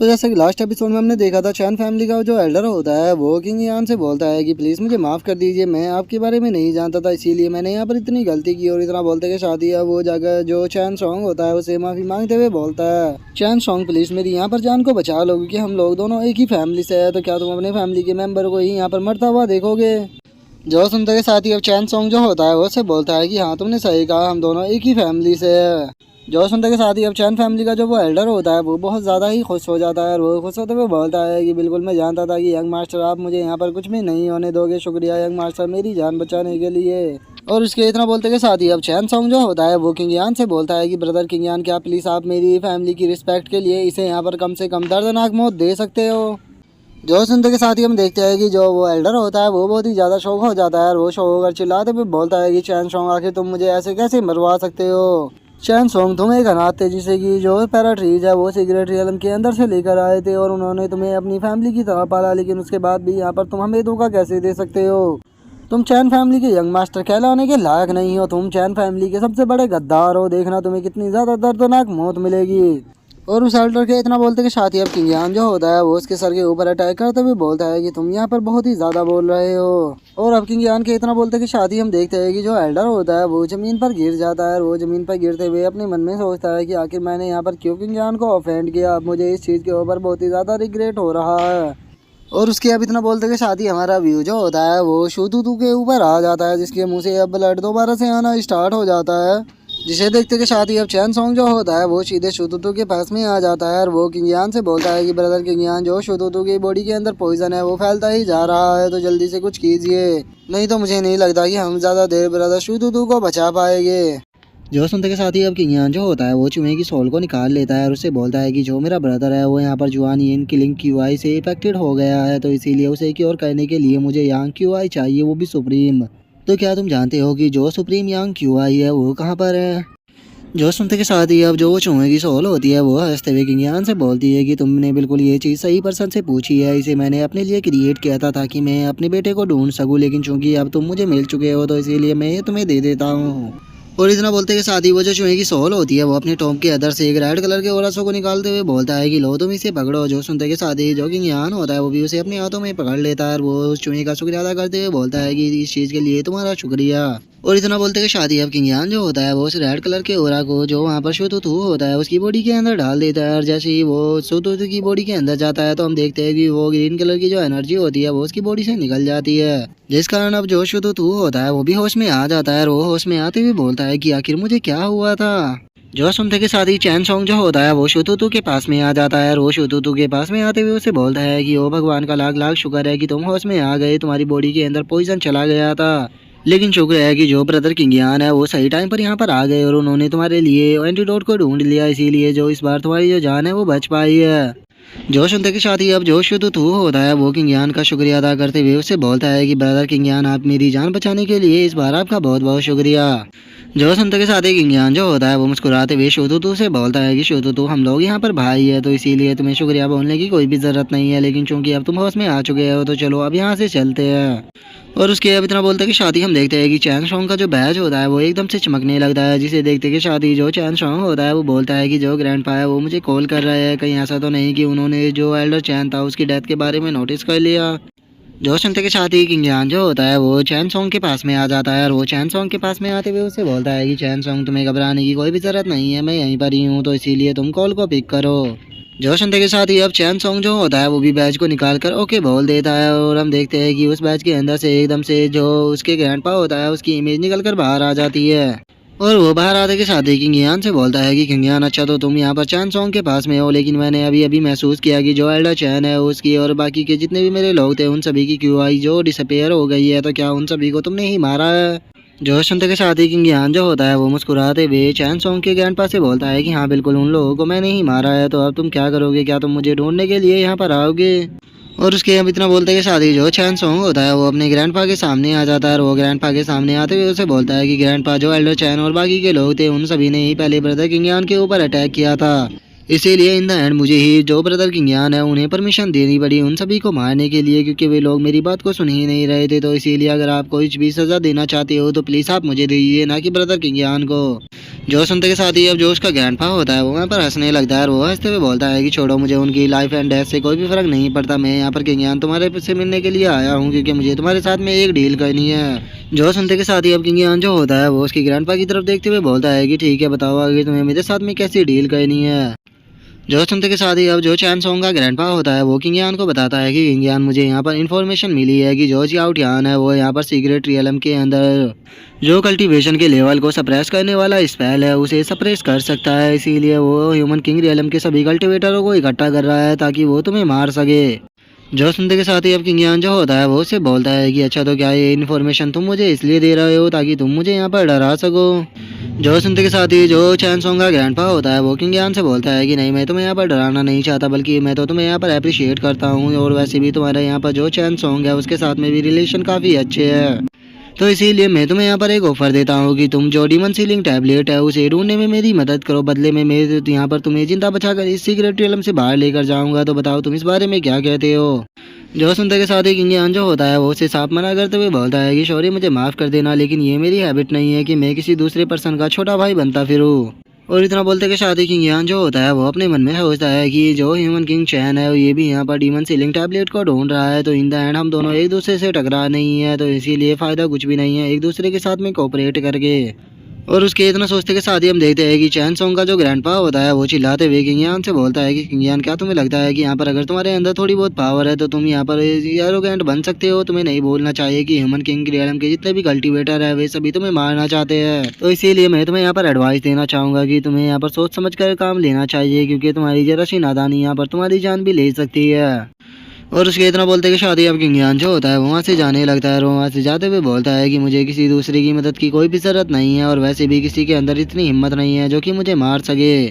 तो जैसे कि लास्ट एपिसोड में हमने देखा था, चैन फैमिली का जो एल्डर होता है वो किंग यान से बोलता है कि प्लीज़ मुझे माफ़ कर दीजिए, मैं आपके बारे में नहीं जानता था, इसीलिए मैंने यहाँ पर इतनी गलती की। और इतना बोलते के शादी है वो जाकर जो चैन सॉन्ग होता है उसे माफ़ी मांगते हुए बोलता है, चैन सॉन्ग प्लीज़ मेरी यहाँ पर जान को बचा लो, क्योंकि हम लोग दोनों एक ही फैमिली से है। तो क्या तुम अपने फैमिली के मेम्बर को ही यहाँ पर मरता हुआ देखोगे? जो सुनते के साथ ही अब चैन सॉन्ग जो होता है वो से बोलता है कि हाँ तुमने सही कहा, हम दोनों एक ही फैमिली से है। जो सुनते के साथ ही अब चैन फैमिली का जो वो एल्डर होता है वो बहुत ज़्यादा ही खुश हो जाता है। और वो खुश होते हुए बोलता है कि बिल्कुल मैं जानता था कि यंग मास्टर आप मुझे यहाँ पर कुछ भी नहीं होने दोगे, शुक्रिया यंग मास्टर मेरी जान बचाने के लिए। और उसके इतना बोलते के साथ ही अब चैन सॉन्ग जो होता है वो किंग यान से बोलता है कि ब्रदर किंग यान, क्या प्लीज़ आप मेरी फैमिली की रिस्पेक्ट के लिए इसे यहाँ पर कम से कम दर्दनाक मौत दे सकते हो। जो सुनते के साथ ही हम देखते हैं कि जो वो एल्डर होता है वो बहुत ही ज़्यादा शौक हो जाता है। और वो शौक होकर चिल्लाते हुए बोलता है कि चैन सॉन्ग आखिर तुम मुझे ऐसे कैसे मरवा सकते हो? चैन सॉन्ग तुम एक अनाथ थे जिसे कि जो पैराट्रीज है वो सिगरेट रियलम के अंदर से लेकर आए थे और उन्होंने तुम्हें अपनी फैमिली की तरह पाला, लेकिन उसके बाद भी यहाँ पर तुम हमें धोखा कैसे दे सकते हो? तुम चैन फैमिली के यंग मास्टर कहलाने के लायक नहीं हो, तुम चैन फैमिली के सबसे बड़े गद्दार हो, देखना तुम्हें कितनी ज़्यादा दर्दनाक मौत मिलेगी। और उस एल्डर के इतना बोलते के साथ ही अब किंग यान जो होता है वो उसके सर के ऊपर अटैक करते हुए बोलता है कि तुम यहाँ पर बहुत ही ज़्यादा बोल रहे हो। और अब किंग यान के इतना बोलते के साथ ही हम देखते हैं कि जो एल्डर होता है वो ज़मीन पर गिर जाता है। और वो ज़मीन पर गिरते हुए अपने मन में सोचता है कि आखिर मैंने यहाँ पर क्यों किंग यान को ऑफेंड किया, अब मुझे इस चीज़ के ऊपर बहुत ही ज़्यादा रिग्रेट हो रहा है। और उसके अब इतना बोलते के साथ ही हमारा व्यू जो होता है वो शुतुतु के ऊपर आ जाता है, जिसके मुंह से अब ब्लड दोबारा से आना स्टार्ट हो जाता है। जिसे देखते के साथ ही अब चैन सॉन्ग जो होता है वो सीधे शुतुतु के पास में आ जाता है। और वो किंग यान से बोलता है कि ब्रदर किंग यान, जो शुतुतु की बॉडी के अंदर पॉइजन है वो फैलता ही जा रहा है, तो जल्दी से कुछ कीजिए, नहीं तो मुझे नहीं लगता कि हम ज़्यादा देर ब्रदर शुतुतु को बचा पाएंगे। जो सुनते के साथ ही अब किंग यान जो होता है वो चूहे की सोल को निकाल लेता है और उससे बोलता है कि जो मेरा ब्रदर है वो यहाँ पर जुआन यिन किलिंग क्यूआई से इफेक्टेड हो गया है, तो इसीलिए उसे क्योर करने के लिए मुझे यांग क्यूआई चाहिए, वो भी सुप्रीम। तो क्या तुम जानते हो कि जो सुप्रीम यांग क्यूआई है वो कहाँ पर है? जो सुनते के साथ ही अब जो चूहे की सोल होती है वो हंसते हुए किंग यान से बोलती है कि तुमने बिल्कुल ये चीज़ सही पर्सन से पूछी है, इसे मैंने अपने लिए क्रिएट किया था ताकि मैं अपने बेटे को ढूंढ सकूं, लेकिन चूंकि अब तुम मुझे मिल चुके हो तो इसीलिए मैं ये तुम्हें दे देता हूँ। और इतना बोलते के साथ ही वो जो चूहे की सोल होती है वो अपने टॉप के अंदर से एक रेड कलर के ओरसों को निकालते हुए बोलता है कि लो तुम इसे पकड़ो। जो सुनते के साथ ही जो किंग यान होता है वो भी उसे अपने हाथों में पकड़ लेता है और वो उस चूहे का शुक्रिया अदा करते हुए बोलता है कि इस चीज़ के लिए तुम्हारा शुक्रिया। और इतना बोलते के शादी अब किंग यान जो होता है वो उस रेड कलर के ओरा को जो वहाँ पर शुतुतु होता है उसकी बॉडी के अंदर डाल देता है। और जैसे ही वो शुतुतु की बॉडी के अंदर जाता है तो हम देखते हैं कि वो ग्रीन कलर की जो एनर्जी होती है वो उसकी बॉडी से निकल जाती है, जिस कारण अब जो शुतुतु होता है वो भी होश में आ जाता है। और वो होश में आते हुए बोलता है कि आखिर मुझे क्या हुआ था। जो सुनते के साथ ही चैन सॉन्ग जो होता है वो शुतुतु के पास में आ जाता है और वो शुतुतु के पास में आते हुए उसे बोलता है कि ओ भगवान का लाख लाख शुक्र है कि तुम होश में आ गए, तुम्हारी बॉडी के अंदर पॉइजन चला गया था, लेकिन शुक्र है कि जो ब्रदर किंग यान है वो सही टाइम पर यहाँ पर आ गए और उन्होंने तुम्हारे लिए एंटीडोट को ढूंढ लिया, इसीलिए जो इस बार तुम्हारी जो जान है वो बच पाई है। जो सुनते के साथ ही अब जो शुतुतु होता है वो किंग यान का शुक्रिया अदा करते हुए उससे बोलता है कि ब्रदर किंग यान, आप मेरी जान बचाने के लिए इस बार आपका बहुत बहुत शुक्रिया। जो सुनते के साथ ही किंग यान जो होता है वो मुस्कुराते हुए शुतुतु से बोलता है कि शुतुतु, हम लोग यहाँ पर भाई है, तो इसीलिए तुम्हें शुक्रिया बोलने की कोई भी ज़रूरत नहीं है, लेकिन चूंकि अब तुम होश में आ चुके हो तो चलो अब यहाँ से चलते हैं। और उसके अब इतना बोलते कि शादी हम देखते हैं कि चैन सॉन्ग का जो बैज होता है वो एकदम से चमकने लगता है, जिसे देखते कि शादी जो चैन सॉन्ग होता है वो बोलता है कि जो ग्रैंडपा है वो मुझे कॉल कर रहे हैं, कहीं ऐसा तो नहीं कि उन्होंने जो एल्डर चैन था उसकी डेथ के बारे में नोटिस कर लिया। जो सुनते के साथ ही किंग यान जो होता है वो चैन सॉन्ग के पास में आ जाता है और वो चैन सॉन्ग के पास में आते हुए उसे बोलता है कि चैन सॉन्ग, तुम्हें घबराने की कोई भी ज़रूरत नहीं है, मैं यहीं पर ही हूँ, तो इसीलिए तुम कॉल को पिक करो। जो सुनते के साथ ही अब चैन सॉन्ग जो होता है वो भी बैच को निकाल कर ओके बोल देता है और हम देखते हैं कि उस बैच के अंदर से एकदम से जो उसके ग्रैंडपा होता है उसकी इमेज निकल कर बाहर आ जाती है। और वो बाहर आते के साथ ही किंग यान से बोलता है कि किंग यान, अच्छा तो तुम यहाँ पर चैन सॉन्ग के पास में हो, लेकिन मैंने अभी अभी महसूस किया कि जो एल्डर चैन है उसकी और बाकी के जितने भी मेरे लोग थे उन सभी की क्यूआई जो डिसअपेयर हो गई है, तो क्या उन सभी को तुमने ही मारा है? जो सुनते के साथ ही किंग यान जो होता है वो मुस्कुराते हुए चैन सॉन्ग के ग्रैंडपा से बोलता है कि हाँ बिल्कुल उन लोगों को मैंने ही मारा है, तो अब तुम क्या करोगे, क्या तुम मुझे ढूंढने के लिए यहाँ पर आओगे? और उसके अब इतना बोलते के साथ ही जो चैन सॉन्ग होता है वो अपने ग्रैंडपा के सामने आ जाता है और वो ग्रैंडपा के सामने आते हुए उसे बोलता है कि ग्रैंडपा, जो एल्डर चैन और बाकी के लोग थे उन सभी ने ही पहले ब्रदर किंग यान के ऊपर अटैक किया था, इसीलिए इन द एंड मुझे ही जो ब्रदर किंग यान है उन्हें परमिशन देनी पड़ी उन सभी को मारने के लिए, क्योंकि वे लोग मेरी बात को सुन ही नहीं रहे थे। तो इसीलिए अगर आप कोई भी सज़ा देना चाहते हो तो प्लीज़ आप मुझे दीजिए, ना कि ब्रदर किंग यान को। जो सुनते के साथ ही अब जो उसका ग्रैंडपा होता है वो वहाँ पर हंसने लगता है और वो हंसते हुए बोलता है कि छोड़ो, मुझे उनकी लाइफ एंड डेथ से कोई भी फर्क नहीं पड़ता। मैं यहाँ पर किंग यान तुम्हारे से मिलने के लिए आया हूँ, क्योंकि मुझे तुम्हारे साथ में एक डील करनी है। जो सुनते के साथ ही अब किंग यान जो होता है वो उसकी ग्रैंडपा की तरफ देखते हुए बोलता है कि ठीक है, बताओ आगे तुम्हें मेरे साथ में कैसी डील करनी है। जो सुनते के साथ ही अब जो चैन सोंग का ग्रैंडपा होता है वो किंग यान को बताता है कि किंग यान, मुझे यहाँ पर इन्फॉर्मेशन मिली है कि जो जियाओ यान है वो यहाँ पर सीक्रेट रियलम के अंदर जो कल्टीवेशन के लेवल को सप्रेस करने वाला स्पेल है उसे सप्रेस कर सकता है। इसीलिए वो ह्यूमन किंग रियलम के सभी कल्टिवेटरों को इकट्ठा कर रहा है ताकि वो तुम्हें मार सके। जो सुनते के साथ ही अब किंग यान जो होता है वो उससे बोलता है कि अच्छा, तो क्या ये इन्फॉर्मेशन तुम मुझे इसलिए दे रहे हो ताकि तुम मुझे यहाँ पर डरा सको। जो सुनते के साथ ही जो चैन सोंग का ग्रैंडपा होता है वो किंग यान से बोलता है कि नहीं, मैं तुम्हें यहाँ पर डराना नहीं चाहता, बल्कि मैं तो तुम्हें यहाँ पर अप्रिशिएट करता हूँ, और वैसे भी तुम्हारे यहाँ पर जो चैन सोंग है उसके साथ में भी रिलेशन काफ़ी अच्छे हैं। तो इसीलिए मैं तुम्हें यहाँ पर एक ऑफर देता हूँ कि तुम जो डीमन सीलिंग टैबलेट है उसे ढूंढने में मेरी मदद करो, बदले में मैं तो यहाँ पर तुम्हें जिंदा बचाकर इस सीक्रेट रियलम से बाहर लेकर जाऊंगा। तो बताओ तुम इस बारे में क्या कहते हो। जो सुनते के साथ ही किंग यान जो होता है वो उसे साफ मना करते हुए बोलता है कि सॉरी, मुझे माफ़ कर देना, लेकिन ये मेरी हैबिट नहीं है कि मैं किसी दूसरे पर्सन का छोटा भाई बनता फिरूँ। और इतना बोलते के साथ ही किंग यान जो होता है वो अपने मन में सोचता है कि जो ह्यूमन किंग चैन है ये भी यहाँ पर डीमन सीलिंग टैबलेट को ढूंढ रहा है, तो इन द एंड हम दोनों एक दूसरे से टकरा नहीं है, तो इसीलिए फ़ायदा कुछ भी नहीं है एक दूसरे के साथ में कोऑपरेट करके। और उसके इतना सोचते के साथ ही हम देखते हैं कि चैन सोंग का जो ग्रैंडपा होता है वो चिल्लाते हुए किंग यान से बोलता है कि किंग यान, क्या तुम्हें लगता है कि यहाँ पर अगर तुम्हारे अंदर थोड़ी बहुत पावर है तो तुम यहाँ पर एरोगेंट बन सकते हो। तुम्हें नहीं बोलना चाहिए कि ह्यूमन किंग रियलम के जितने भी कल्टीवेटर है वे सभी तुम्हें मारना चाहते हैं। तो इसीलिए मैं तुम्हें यहाँ पर एडवाइस देना चाहूंगा कि तुम्हें यहाँ पर सोच समझ कर काम लेना चाहिए, क्योंकि तुम्हारी जरा सी नादानी यहाँ पर तुम्हारी जान भी ले सकती है। और उसके इतना बोलते कि शादी अब किंग यान जो होता है वो वहाँ से जाने लगता है और वहाँ से जाते हुए बोलता है कि मुझे किसी दूसरे की मदद की कोई भी ज़रूरत नहीं है, और वैसे भी किसी के अंदर इतनी हिम्मत नहीं है जो कि मुझे मार सके।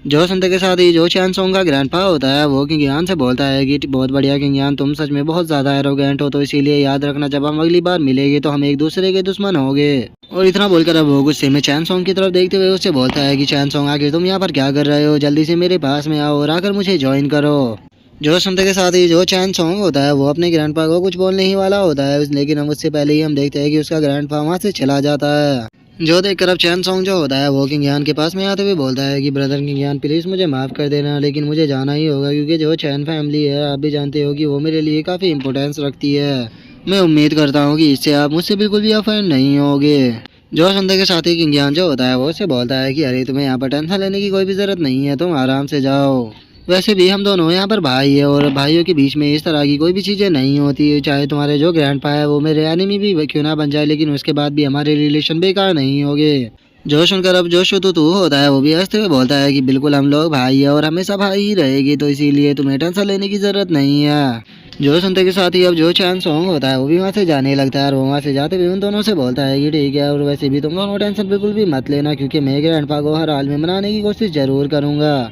जो सुनते के साथ ही जो चैन सोंग का ग्रैंडपा होता है वो किंग यान से बोलता है कि बहुत बढ़िया किंग यान, तुम सच में बहुत ज़्यादा एरोगेंट हो, तो इसीलिए याद रखना, जब हम अगली बार मिलेंगे तो हम एक दूसरे के दुश्मन होंगे। और इतना बोलकर अब वो गुस्से में चैन सोंग की तरफ देखते हुए उससे बोलता है कि चैन सोंग, आखिर तुम यहाँ पर क्या कर रहे हो, जल्दी से मेरे पास में आओ और आकर मुझे ज्वाइन करो। जो सुनते के साथ ही जो चैन सोंग होता है वो अपने ग्रैंडपा को कुछ बोलने ही वाला होता है, लेकिन हम उससे पहले ही हम देखते हैं कि उसका ग्रैंडपा वहाँ से चला जाता है। जो देखकर अब चैन सोंग जो होता है वो किंग यान के पास में आते हुए बोलता है कि ब्रदर किंग यान, प्लीज़ मुझे माफ़ कर देना, लेकिन मुझे जाना ही होगा, क्योंकि जो चैन फैमिली है आप भी जानते हो कि वो मेरे लिए काफ़ी इंपॉर्टेंस रखती है। मैं उम्मीद करता हूँ कि इससे आप मुझसे बिल्कुल भी ऑफेंड नहीं होगे। जो सुनते के साथ ही किंग यान जो होता है वो उससे बोलता है कि अरे, तुम्हें यहाँ पर टेंशन लेने की कोई भी ज़रूरत नहीं है, तुम आराम से जाओ। वैसे भी हम दोनों यहाँ पर भाई है, और भाइयों के बीच में इस तरह की कोई भी चीज़ें नहीं होती, चाहे तुम्हारे जो ग्रैंडपा है वो मेरे एनिमी भी क्यों ना बन जाए, लेकिन उसके बाद भी हमारे रिलेशन बेकार नहीं होंगे। जो सुनकर अब जो शुतु तू होता है वो भी हंसते हुए बोलता है कि बिल्कुल हम लोग भाई है और हमेशा भाई ही रहेगी, तो इसीलिए तुम्हें टेंशन लेने की ज़रूरत नहीं है। जो सुनते के साथ ही अब जो चैन सोंग होता है वो भी वहाँ से जाने लगता है और वो वहाँ से जाते हुए उन दोनों से बोलता है कि ठीक है, और वैसे भी तुम दोनों टेंशन बिल्कुल भी मत लेना, क्योंकि मैं ग्रैंडपा को हर हाल में मनाने की कोशिश ज़रूर करूँगा।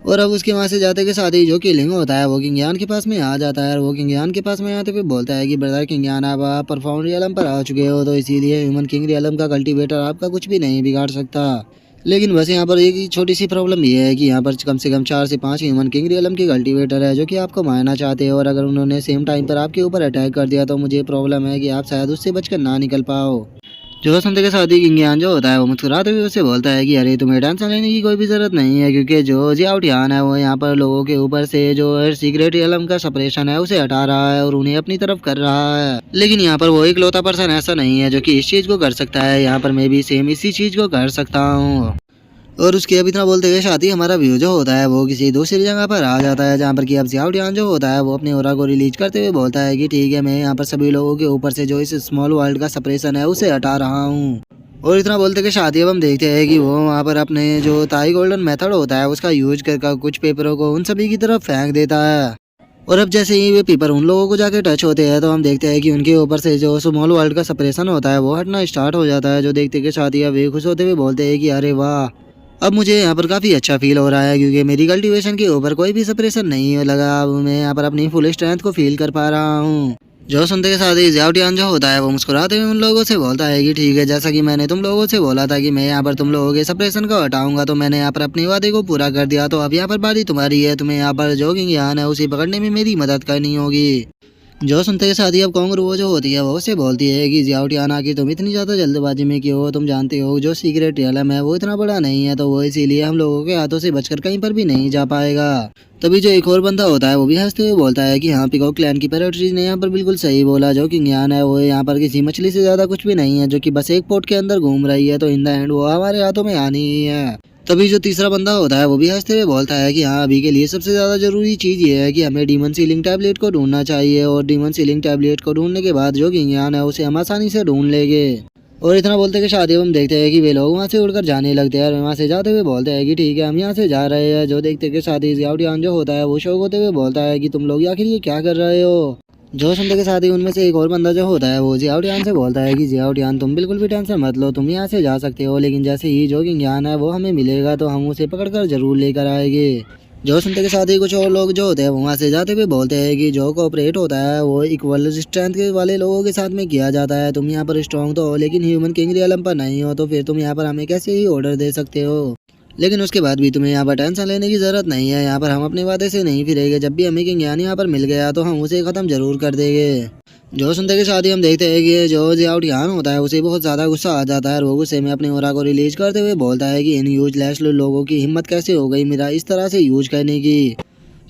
और अब उसके वहाँ से जाते के साथ ही जो किलिंग होता है वो किंग यान के पास में आ जाता है और वो किंग यान के पास में आते हुए बोलता है कि ब्रदर किंग यान, अब आप परफॉर्म रियलम पर आ चुके हो, तो इसीलिए ह्यूमन किंग रियलम का कल्टीवेटर आपका कुछ भी नहीं बिगाड़ सकता। लेकिन बस यहाँ पर एक ही छोटी सी प्रॉब्लम ये है कि यहाँ पर कम से कम 4 से 5 ह्यूमन किंग रियलम की कल्टीवेटर है जो कि आपको मारना चाहते हैं, और अगर उन्होंने सेम टाइम पर आपके ऊपर अटैक कर दिया तो मुझे प्रॉब्लम है कि आप शायद उससे बचकर ना निकल पाओ। जो सुनते के साथ ही किंग यान जो होता है वो मुस्कुराते हुए उससे बोलता है कि अरे, तुम्हें टेंशन लेने की कोई भी ज़रूरत नहीं है, क्योंकि जो जियाओ यान है वो यहाँ पर लोगों के ऊपर से जो सीक्रेट रियलम का सपरेशन है उसे हटा रहा है और उन्हें अपनी तरफ कर रहा है। लेकिन यहाँ पर वो इकलौता पर्सन ऐसा नहीं है जो कि इस चीज़ को कर सकता है, यहाँ पर मैं भी सेम इसी चीज़ को कर सकता हूँ। और उसके अब इतना बोलते हुए साथ ही हमारा व्यू जो होता है वो किसी दूसरी जगह पर आ जाता है, जहाँ पर कि अब जियाओ यान जो होता है वो अपने ओरा को रिलीज करते हुए बोलता है कि ठीक है, मैं यहाँ पर सभी लोगों के ऊपर से जो इस स्मॉल वर्ल्ड का सपरेशन है उसे हटा रहा हूँ। और इतना बोलते के साथ ही अब हम देखते हैं कि वो वहाँ पर अपने जो ताई गोल्डन मेथड होता है उसका यूज कर कुछ पेपरों को उन सभी की तरफ फेंक देता है। और अब जैसे ही वे पेपर उन लोगों को जाके टच होते हैं तो हम देखते हैं कि उनके ऊपर से जो स्मॉल वर्ल्ड का सपरेशन होता है वो हटना स्टार्ट हो जाता है। जो देखते के साथ ही अब वे खुश होते हुए बोलते हैं कि अरे वाह, अब मुझे यहाँ पर काफ़ी अच्छा फील हो रहा है, क्योंकि मेरी कल्टीवेशन के ऊपर कोई भी सपरेशन नहीं लगा। अब मैं यहाँ पर अपनी फुल स्ट्रेंथ को फील कर पा रहा हूँ। जो सुनते के साथ ही जियाउटियान जो होता है वो मुस्कुराते हुए उन लोगों से बोलता है कि ठीक है, जैसा कि मैंने तुम लोगों से बोला था कि मैं यहाँ पर तुम लोगों के सप्रेशन को हटाऊंगा, तो मैंने यहाँ पर अपने वादे को पूरा कर दिया। तो अब यहाँ पर बारी तुम्हारी है, तुम्हें यहाँ पर जो किंग है उसे पकड़ने में मेरी मदद करनी होगी। जो सुनते के साथ ही अब कोंगरू वो जो होती है वो उससे बोलती है कि जियाउटियान आखिर तुम इतनी ज़्यादा जल्दबाजी में क्यों हो? तुम जानते हो जो सीक्रेट रियलम है वो इतना बड़ा नहीं है, तो वो इसीलिए हम लोगों के हाथों से बचकर कहीं पर भी नहीं जा पाएगा। तभी जो एक और बंदा होता है वो भी हंसते हुए बोलता है कि हाँ, पिकॉक क्लैन की पैराट्रीज ने यहाँ पर बिल्कुल सही बोला। जो किंग है वो यहाँ पर किसी मछली से ज़्यादा कुछ भी नहीं है, जो कि बस एक पोट के अंदर घूम रही है, तो इन द एंड वो हमारे हाथों में आनी ही है। तभी जो तीसरा बंदा होता है वो भी हंसते हुए बोलता है कि हाँ, अभी के लिए सबसे ज़्यादा ज़रूरी चीज़ ये है कि हमें डीमन सीलिंग टैबलेट को ढूंढना चाहिए, और डीमन सीलिंग टैबलेट को ढूंढने के बाद जो किंग है उसे हम आसानी से ढूंढ लेंगे। और इतना बोलते कि शादी हम देखते हैं कि वे लोग वहाँ से उड़कर जाने लगते हैं, और वहाँ से जाते हुए बोलते हैं कि ठीक है, हम यहाँ से जा रहे हैं। जो देखते कि शादी जियाउटियान जो होता है वो शौक होते हुए बोलता है कि तुम लोग आखिर ये क्या कर रहे हो? जो सुनते के साथ ही उनमें से एक और बंदा जो होता है वो जियाउटियान से बोलता है कि जियाउटियान तुम बिल्कुल भी टेंशन मत लो, तुम यहाँ से जा सकते हो, लेकिन जैसे ही जो किंग है वो हमें मिलेगा तो हम उसे पकड़कर जरूर लेकर आएंगे। जो सुनते के साथ ही कुछ और लोग जो होते हैं वो वहाँ से जाते हुए बोलते हैं कि जो कोऑपरेट होता है वो इक्वल स्ट्रेंथ के वाले लोगों के साथ में किया जाता है। तुम यहाँ पर स्ट्रॉन्ग तो हो, लेकिन ह्यूमन किंग रियलम पर नहीं हो, तो फिर तुम यहाँ पर हमें कैसे ही ऑर्डर दे सकते हो? लेकिन उसके बाद भी तुम्हें यहाँ पर टेंशन लेने की ज़रूरत नहीं है। यहाँ पर हम अपने वादे से नहीं फिरेंगे। जब भी हमें किंग यहाँ पर मिल गया तो हम उसे ख़त्म जरूर कर देंगे। जो सुनते के साथ ही हम देखते हैं कि जो जियाउटियान होता है उसे बहुत ज़्यादा गुस्सा आ जाता है, और वो गुस्से में अपने ओरा को रिलीज करते हुए बोलता है कि इन यूजलेस लोगों की हिम्मत कैसे हो गई मेरा इस तरह से यूज करने की?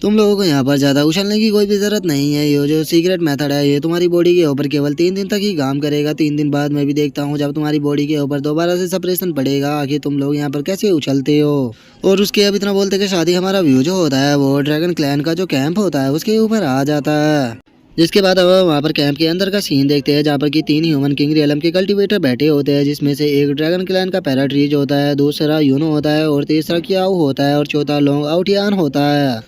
तुम लोगों को यहाँ पर ज़्यादा उछलने की कोई भी ज़रूरत नहीं है। ये जो सीक्रेट मेथड है ये तुम्हारी बॉडी के ऊपर केवल 3 दिन तक ही काम करेगा। 3 दिन बाद मैं भी देखता हूँ जब तुम्हारी बॉडी के ऊपर दोबारा से सप्रेशन पड़ेगा, आखिर तुम लोग यहाँ पर कैसे उछलते हो? और उसके अब इतना बोलते कि शादी हमारा व्यू जो होता है वो ड्रैगन क्लैन का जो कैंप होता है उसके ऊपर आ जाता है। जिसके बाद अब वहाँ पर कैंप के अंदर का सीन देखते हैं, जहाँ पर कि 3 ह्यूमन किंग रियलम के कल्टीवेटर बैठे होते हैं, जिसमें से एक ड्रैगन क्लैन का पैराट्रीज होता है, दूसरा यूनो होता है, और तीसरा क्याऊ होता है, और चौथा लॉन्ग आउटियान होता है।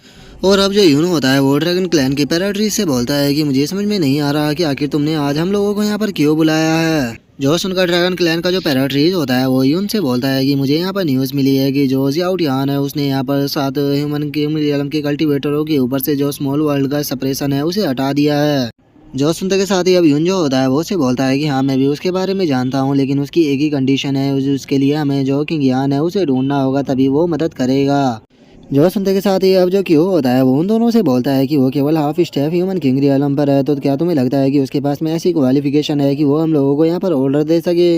और अब जो यूनो होता है वो ड्रैगन क्लैन के पैराट्रीज से बोलता है कि मुझे समझ में नहीं आ रहा कि आखिर तुमने आज हम लोगों को यहाँ पर क्यों बुलाया है। जो सुनकर ड्रैगन क्लैन का जो पैराट्रीज होता है वो यून से बोलता है कि मुझे यहाँ पर न्यूज़ मिली है कि जो जियाउटियान है उसने यहाँ पर 7 ह्यूमन किंग रियलम के कल्टीवेटरों के ऊपर से जो स्मॉल वर्ल्ड का सप्रेशन है उसे हटा दिया है। जो सुनते के साथ ही अब यून जो होता है वो उसे बोलता है कि हाँ, मैं भी उसके बारे में जानता हूँ, लेकिन उसकी एक ही कंडीशन है, उसके लिए हमें जो किंग यान है उसे ढूंढना होगा, तभी वो मदद करेगा। जो सुनते के साथ ही अब जो क्यों होता है वो उन दोनों से बोलता है कि वो केवल half step human king realm पर है, तो क्या तुम्हें लगता है कि उसके पास में ऐसी क्वालिफिकेशन है कि वो हम लोगों को यहाँ पर ऑर्डर दे सके?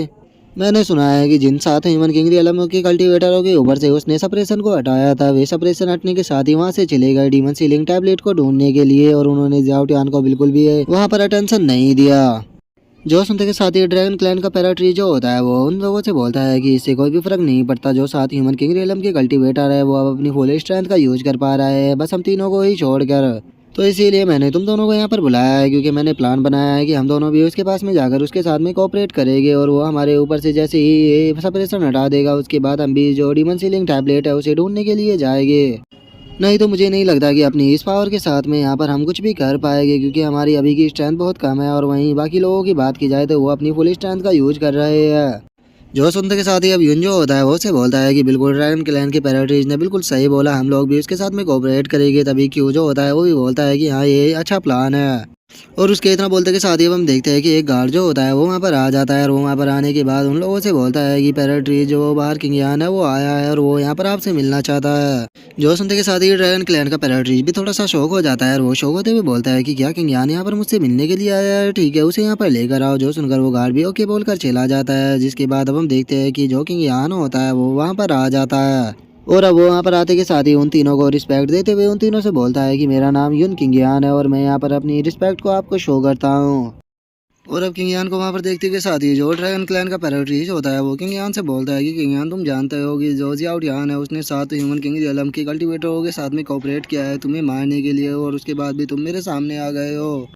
मैंने सुना है कि जिन 7 ह्यूमन किंग रियलम के कल्टीवेटरों के ऊपर से उसने सप्रेशन को हटाया था, वे सप्रेशन हटने के साथ ही वहाँ से चले गए डीमन सीलिंग टैबलेट को ढूंढने के लिए, और उन्होंने जियाउटियान को बिल्कुल भी वहाँ पर अटेंशन नहीं दिया। जो सुनते के साथ ही ड्रैगन क्लैन का पैराट्री जो होता है वो उन लोगों से बोलता है कि इससे कोई भी फर्क नहीं पड़ता, जो 7 ह्यूमन किंग रियलम के कल्टीवेटर है वो अब अपनी फुल स्ट्रेंथ का यूज कर पा रहा है, बस हम तीनों को ही छोड़कर। तो इसीलिए मैंने तुम दोनों को यहाँ पर बुलाया है, क्योंकि मैंने प्लान बनाया है कि हम दोनों भी उसके पास में जाकर उसके साथ में कोऑपरेट करेंगे, और वो हमारे ऊपर से जैसे ही ये सप्रेशन हटा देगा उसके बाद हम भी जो डीमन सीलिंग टैबलेट है उसे ढूंढने के लिए जाएंगे। नहीं तो मुझे नहीं लगता कि अपनी इस पावर के साथ में यहाँ पर हम कुछ भी कर पाएंगे, क्योंकि हमारी अभी की स्ट्रेंथ बहुत कम है, और वहीं बाकी लोगों की बात की जाए तो वो अपनी फुल स्ट्रेंथ का यूज कर रहे हैं। जो सुनते के साथ ही अब यून जो होता है वो से बोलता है कि बिल्कुल ड्रैगन क्लैन के पैराट्रीज ने बिल्कुल सही बोला, हम लोग भी उसके साथ में कोऑपरेट करेंगे। तभी क्यों जो होता है वो भी बोलता है कि हाँ, ये अच्छा प्लान है। और उसके इतना बोलते के साथ ही अब हम देखते हैं कि एक गार्ड जो होता है वो वहाँ पर आ जाता है, और वो वहाँ पर आने के बाद उन लोगों से बोलता है कि पैराट्रीज जो बाहर किंग यान है वो आया है, और वो यहाँ पर आपसे मिलना चाहता है। जो सुनते के साथ ही ड्रैगन क्लैन का पैराट्रीज भी थोड़ा सा शौक हो जाता है, और वो शौक होते हुए बोलता है कि क्या किंग यान यहाँ पर मुझसे मिलने के लिए आया है, ठीक है उसे यहाँ पर लेकर आओ। जो सुनकर वो गार्ड भी ओके बोलकर चला जाता है। जिसके बाद अब हम देखते हैं कि जो किंग यान होता है वो वहाँ पर आ जाता है, और अब वो वहाँ पर आते के साथ ही उन तीनों को रिस्पेक्ट देते हुए उन तीनों से बोलता है कि मेरा नाम युन किंगयान है, और मैं यहाँ पर अपनी रिस्पेक्ट को आपको शो करता हूँ। और अब किंगयान को वहाँ पर देखते के साथ ही जो ड्रैगन क्लैन का पैराट्रीज होता है वो किंगयान से बोलता है कि किंगयान, तुम जानते हो कि जो जियाउटियान है उसने 7 ह्यूमन किंग रियलम के कल्टीवेटरों के साथ में कोऑपरेट किया है तुम्हें मारने के लिए, और उसके बाद भी तुम मेरे सामने आ गए हो।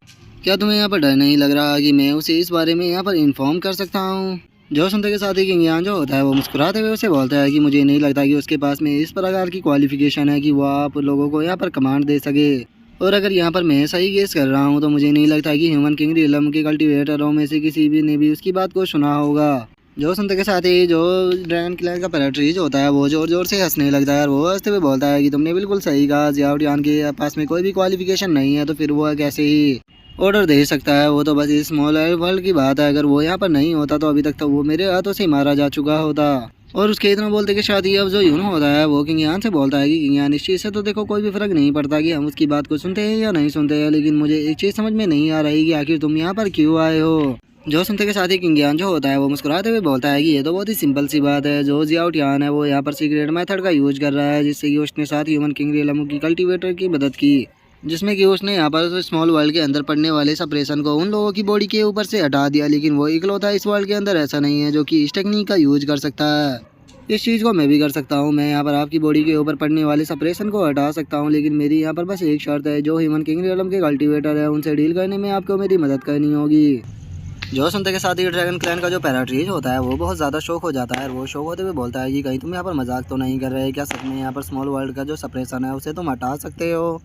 क्या तुम्हें यहाँ पर डर नहीं लग रहा कि मैं उसे इस बारे में यहाँ पर इन्फॉर्म कर सकता हूँ? जो सुनते के साथ ही किंगयान जो होता है वो मुस्कुराते हुए उसे बोलता है कि मुझे नहीं लगता कि उसके पास में इस प्रकार की क्वालिफिकेशन है कि वो आप लोगों को यहाँ पर कमांड दे सके, और अगर यहाँ पर मैं सही गेस कर रहा हूँ तो मुझे नहीं लगता कि ह्यूमन किंग रियलम के कल्टीवेटरों में से किसी भी ने भी उसकी बात को सुना होगा। जो सुनते के साथ ही जो ड्रैगन क्लैन का पैराट्रीज होता है वो जोर जोर से हंसने लगता है, और वो हंसते हुए बोलता है कि तुमने बिल्कुल सही कहा, जियाउटियान के पास में कोई भी क्वालिफिकेशन नहीं है, तो फिर वो कैसे ही ऑर्डर दे सकता है। वो तो बस इस स्मॉल वर्ल्ड की बात है, अगर वो यहाँ पर नहीं होता तो अभी तक तो वो मेरे हाथों से मारा जा चुका होता। और उसके इतना बोलते कि शादी अब जो यून होता है वो किंग यान से बोलता है कि किंग यान इस चीज़ से तो देखो कोई भी फर्क नहीं पड़ता कि हम उसकी बात को सुनते हैं या नहीं सुनते हैं, लेकिन मुझे एक चीज़ समझ में नहीं आ रही कि आखिर तुम यहाँ पर क्यों आए हो। जो सुनते के साथ ही किंग यान जो होता है वो मुस्कुराते हुए बोलता है कि ये तो बहुत ही सिंपल सी बात है। जो जियाओ टियान है वो यहाँ पर सीक्रेट मेथड का यूज कर रहा है, जिससे कि उसने साथ ह्यूमन किंग रियलमो की कल्टीवेटर की मदद की, जिसमें कि उसने यहाँ पर स्मॉल वर्ल्ड के अंदर पड़ने वाले सप्रेशन को उन लोगों की बॉडी के ऊपर से हटा दिया। लेकिन वो इकलौता इस वर्ल्ड के अंदर ऐसा नहीं है जो कि इस टेक्निक का यूज कर सकता है। इस चीज़ को मैं भी कर सकता हूँ, मैं यहाँ पर आपकी बॉडी के ऊपर पड़ने वाले सप्रेशन को हटा सकता हूँ, लेकिन मेरी यहाँ पर बस एक शर्त है। जो ह्यूमन किंग रियलम के कल्टीवेटर है उनसे डील करने में आपको मेरी मदद करनी होगी। जो सुनते के साथ ही ड्रैगन क्लैन का जो पैराट्रीज होता है वो बहुत ज़्यादा शौक हो जाता है। वो शौक होते हुए बोलता है कि कहीं तुम यहाँ पर मजाक तो नहीं कर रहे, क्या सच में यहाँ पर स्मॉल वर्ल्ड का जो सप्रेशन है उसे तुम हटा सकते हो।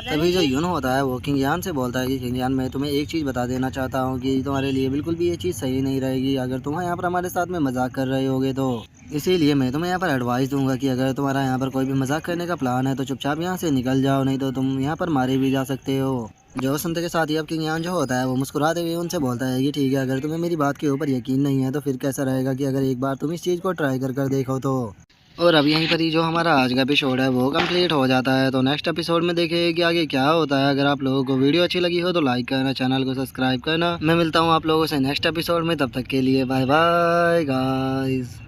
तभी जो यून होता है वो किंग यान से बोलता है कि किंग यान, मैं तुम्हें एक चीज़ बता देना चाहता हूँ कि तुम्हारे लिए बिल्कुल भी ये चीज़ सही नहीं रहेगी अगर तुम यहाँ पर हमारे साथ में मजाक कर रहे होगे तो। इसीलिए मैं तुम्हें यहाँ पर एडवाइस दूंगा कि अगर तुम्हारा यहाँ पर कोई भी मजाक करने का प्लान है तो चुपचाप यहाँ से निकल जाओ, नहीं तो तुम यहाँ पर मारे भी जा सकते हो। जो सुनते के साथ ही अब किंग यान जो होता है वो मुस्कुराते हुए उनसे बोलता है कि ठीक है, अगर तुम्हें मेरी बात के ऊपर यकीन नहीं है तो फिर कैसा रहेगा कि अगर एक बार तुम इस चीज़ को ट्राई कर देखो तो। और अब यहीं पर ही जो हमारा आज का एपिसोड है वो कंप्लीट हो जाता है। तो नेक्स्ट एपिसोड में देखेंगे कि आगे क्या होता है। अगर आप लोगों को वीडियो अच्छी लगी हो तो लाइक करना, चैनल को सब्सक्राइब करना। मैं मिलता हूँ आप लोगों से नेक्स्ट एपिसोड में, तब तक के लिए बाय बाय गाइस।